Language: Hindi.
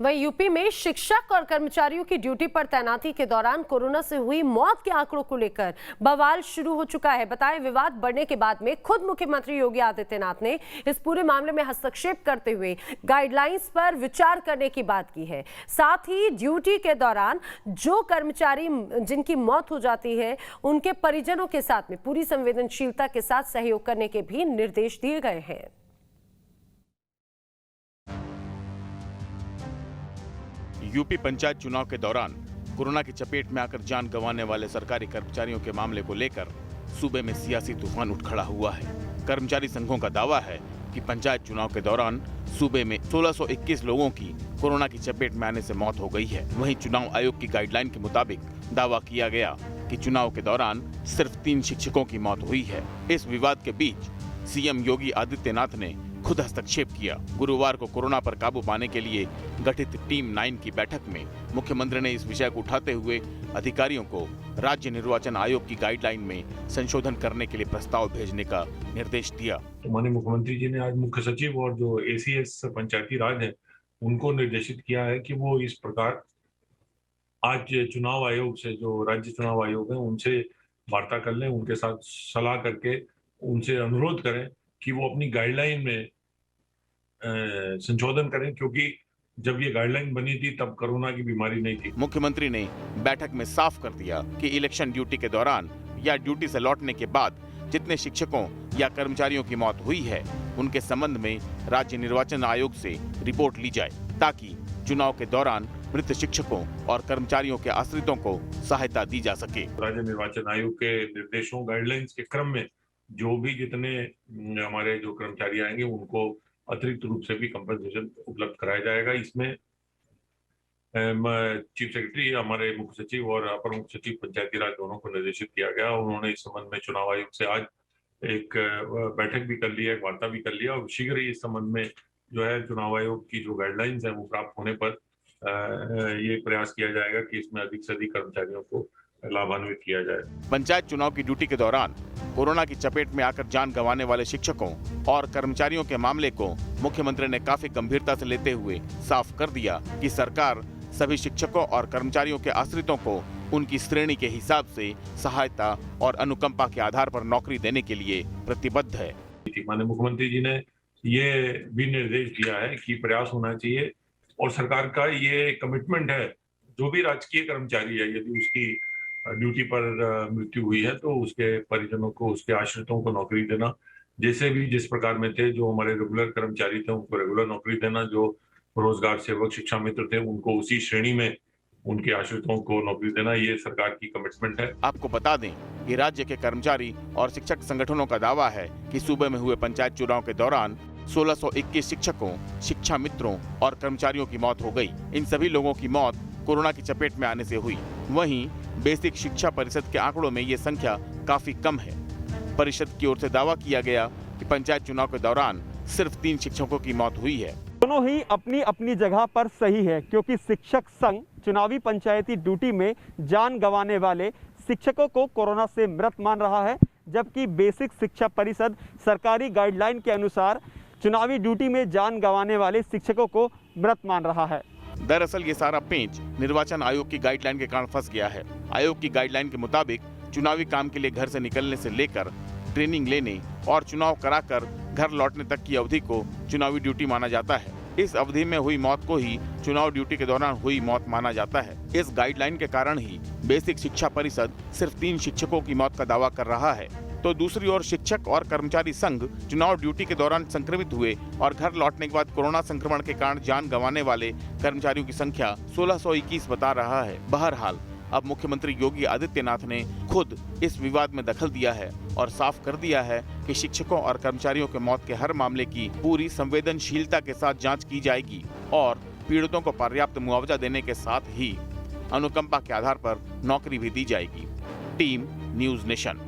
वहीं यूपी में शिक्षक और कर्मचारियों की ड्यूटी पर तैनाती के दौरान कोरोना से हुई मौत के आंकड़ों को लेकर बवाल शुरू हो चुका है। बताएं, विवाद बढ़ने के बाद में खुद मुख्यमंत्री योगी आदित्यनाथ ने इस पूरे मामले में हस्तक्षेप करते हुए गाइडलाइंस पर विचार करने की बात की है। साथ ही ड्यूटी के दौरान जो कर्मचारी जिनकी मौत हो जाती है उनके परिजनों के साथ में पूरी संवेदनशीलता के साथ सहयोग करने के भी निर्देश दिए गए हैं। यूपी पंचायत चुनाव के दौरान कोरोना की चपेट में आकर जान गंवाने वाले सरकारी कर्मचारियों के मामले को लेकर सूबे में सियासी तूफान उठ खड़ा हुआ है। कर्मचारी संघों का दावा है कि पंचायत चुनाव के दौरान सूबे में 1621 लोगों की कोरोना की चपेट में आने से मौत हो गई है। वहीं चुनाव आयोग की गाइडलाइन के मुताबिक दावा किया गया कि चुनाव के दौरान सिर्फ 3 शिक्षकों की मौत हुई है। इस विवाद के बीच सीएम योगी आदित्यनाथ ने खुद हस्तक्षेप किया। गुरुवार को कोरोना पर काबू पाने के लिए गठित टीम 9 की बैठक में मुख्यमंत्री ने इस विषय को उठाते हुए अधिकारियों को राज्य निर्वाचन आयोग की गाइडलाइन में संशोधन करने के लिए प्रस्ताव भेजने का निर्देश दिया। तो माननीय मुख्यमंत्री जी ने आज मुख्य सचिव और जो एसीएस पंचायती राज है उनको निर्देशित किया है कि वो इस प्रकार आज चुनाव आयोग से, जो राज्य चुनाव आयोग है, उनसे वार्ता कर लें, उनके साथ सलाह करके उनसे अनुरोध करें कि वो अपनी गाइडलाइन में संशोधन करें, क्योंकि जब ये गाइडलाइन बनी थी तब कोरोना की बीमारी नहीं थी। मुख्यमंत्री ने बैठक में साफ कर दिया कि इलेक्शन ड्यूटी के दौरान या ड्यूटी से लौटने के बाद जितने शिक्षकों या कर्मचारियों की मौत हुई है उनके संबंध में राज्य निर्वाचन आयोग से रिपोर्ट ली जाए, ताकि चुनाव के दौरान मृत शिक्षकों और कर्मचारियों के आश्रितों को सहायता दी जा सके। राज्य निर्वाचन आयोग के निर्देशों, गाइडलाइंस के क्रम में जो भी जितने हमारे जो कर्मचारी आएंगे उनको अतिरिक्त रूप से भी कंपनसेशन उपलब्ध कराया जाएगा। इसमें चीफ सेक्रेटरी, हमारे मुख्य सचिव और अपर मुख्य सचिव पंचायती राज दोनों को निर्देशित किया गया। उन्होंने इस संबंध में चुनाव आयोग से आज एक बैठक भी कर ली है, एक वार्ता भी कर लिया और शीघ्र ही इस संबंध में जो है चुनाव आयोग की जो गाइडलाइंस है वो प्राप्त होने पर ये प्रयास किया जाएगा कि इसमें अधिक से अधिक कर्मचारियों को लाभान्वित किया जाए। पंचायत चुनाव की ड्यूटी के दौरान कोरोना की चपेट में आकर जान गंवाने वाले शिक्षकों और कर्मचारियों के मामले को मुख्यमंत्री ने काफी गंभीरता से लेते हुए साफ कर दिया कि सरकार सभी शिक्षकों और कर्मचारियों के आश्रितों को उनकी श्रेणी के हिसाब से सहायता और अनुकंपा के आधार पर नौकरी देने के लिए प्रतिबद्ध है। माननीय मुख्यमंत्री जी ने ये भी निर्देश दिया है कि प्रयास होना चाहिए और सरकार का ये कमिटमेंट है, जो भी राजकीय कर्मचारी है यदि उसकी ड्यूटी पर मृत्यु हुई है तो उसके परिजनों को, उसके आश्रितों को नौकरी देना, जैसे भी जिस प्रकार में थे, जो हमारे रेगुलर कर्मचारी थे उनको रेगुलर नौकरी देना, जो रोजगार सेवक, शिक्षा मित्र थे उनको उसी श्रेणी में उनके आश्रितों को नौकरी देना, ये सरकार की कमिटमेंट है। आपको बता दें कि राज्य के कर्मचारी और शिक्षक संगठनों का दावा है कि सूबे में हुए पंचायत चुनाव के दौरान 1621 शिक्षकों, शिक्षा मित्रों और कर्मचारियों की मौत हो गई। इन सभी लोगों की मौत कोरोना की चपेट में आने से हुई। वहीं बेसिक शिक्षा परिषद के आंकड़ों में ये संख्या काफी कम है। परिषद की ओर से दावा किया गया कि पंचायत चुनाव के दौरान सिर्फ 3 शिक्षकों की मौत हुई है। दोनों ही अपनी अपनी जगह पर सही है, क्योंकि शिक्षक संघ चुनावी पंचायती ड्यूटी में जान गंवाने वाले शिक्षकों को कोरोना से मृत मान रहा है, जबकि बेसिक शिक्षा परिषद सरकारी गाइडलाइन के अनुसार चुनावी ड्यूटी में जान गंवाने वाले शिक्षकों को मृत मान रहा है। दरअसल ये सारा पेंच निर्वाचन आयोग की गाइडलाइन के कारण फंस गया है। आयोग की गाइडलाइन के मुताबिक चुनावी काम के लिए घर से निकलने से लेकर ट्रेनिंग लेने और चुनाव कराकर घर लौटने तक की अवधि को चुनावी ड्यूटी माना जाता है। इस अवधि में हुई मौत को ही चुनाव ड्यूटी के दौरान हुई मौत माना जाता है। इस गाइडलाइन के कारण ही बेसिक शिक्षा परिषद सिर्फ 3 शिक्षकों की मौत का दावा कर रहा है, तो दूसरी ओर शिक्षक और कर्मचारी संघ चुनाव ड्यूटी के दौरान संक्रमित हुए और घर लौटने के बाद कोरोना संक्रमण के कारण जान गंवाने वाले कर्मचारियों की संख्या 1621 बता रहा है। बहरहाल अब मुख्यमंत्री योगी आदित्यनाथ ने खुद इस विवाद में दखल दिया है और साफ कर दिया है कि शिक्षकों और कर्मचारियों के मौत के हर मामले की पूरी संवेदनशीलता के साथ जांच की जाएगी और पीड़ितों को पर्याप्त मुआवजा देने के साथ ही अनुकंपा के आधार पर नौकरी भी दी जाएगी। Team news nation.